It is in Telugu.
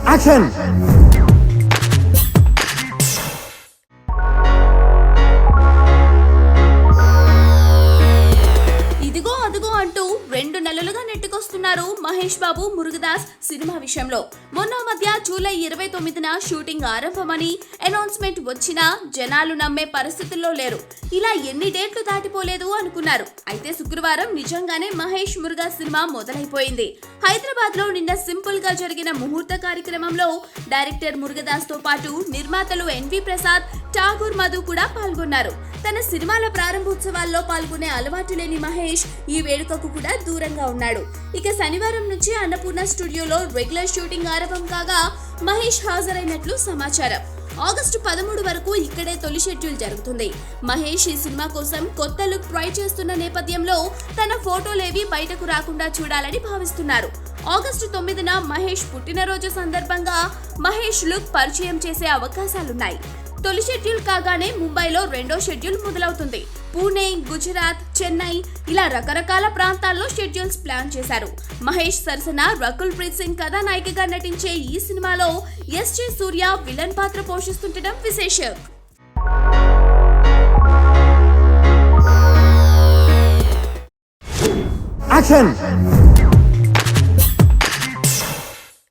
యాక్షన్. ఇదిగో అదిగో అంటూ 2 నెలలుగా నెట్టుకొస్తున్నారు మహేష్ బాబు మురుగదాస్ సినిమా విషయంలో. మొన్న మధ్య జూలై 29న షూటింగ్ ఆరంభమని అనౌన్స్మెంట్ వచ్చినా జనాలు నమ్మే పరిస్థితుల్లో లేరు. ఇలా ఎన్ని డేట్లు దాటిపోలేదు అనుకున్నారు. అయితే శుక్రవారం నిజంగానే మహేష్ మురుగదాస్ సినిమా మొదలైపోయింది. హైదరాబాద్ లో నిన్న సింపుల్ గా జరిగిన ముహూర్త కార్యక్రమంలో డైరెక్టర్ మురుగదాస్ తో పాటు నిర్మాతలు ఎన్వి ప్రసాద్, ఠాగూర్ మధు కూడా పాల్గొన్నారు. తన సినిమాల ప్రారంభోత్సవాల్లో పాల్గొనే అలవాటు లేని మహేష్ ఈ వేడుకకు కూడా దూరంగా ఉన్నాడు. ఇక శనివారం నుంచి అన్నపూర్ణ స్టూడియోలో రెగ్యులర్ షూటింగ్ ఆరంభం కాగా మహేష్ హాజరైనట్లు సమాచారం. ఆగస్టు 13 వరకు ఇక్కడే తొలి షెడ్యూల్ జరుగుతుంది. మహేష్ ఈ సినిమా కోసం కొత్త లుక్ ట్రై చేస్తున్న నేపథ్యంలో తన ఫోటోలేవి బయటకు రాకుండా చూడాలని భావిస్తున్నారు. ఆగస్టు 9న మహేష్ పుట్టినరోజు సందర్భంగా మహేష్ లుక్ పరిచయం చేసే అవకాశాలున్నాయి. తొలి షెడ్యూల్ కాగానే ముంబైలో రెండో షెడ్యూల్ మొదలవుతుంది. పూణే, గుజరాత్, చెన్నై ఇలా రకరకాల ప్రాంతాల్లో షెడ్యూల్స్ ప్లాన్ చేశారు. మహేష్ సరసన రకుల్ ప్రీత్ సింగ్ కథానాయికగా నటించే ఈ సినిమాలో ఎస్జే సూర్య విలన్ పాత్ర పోషిస్తుండటం విశేషం. యాక్షన్.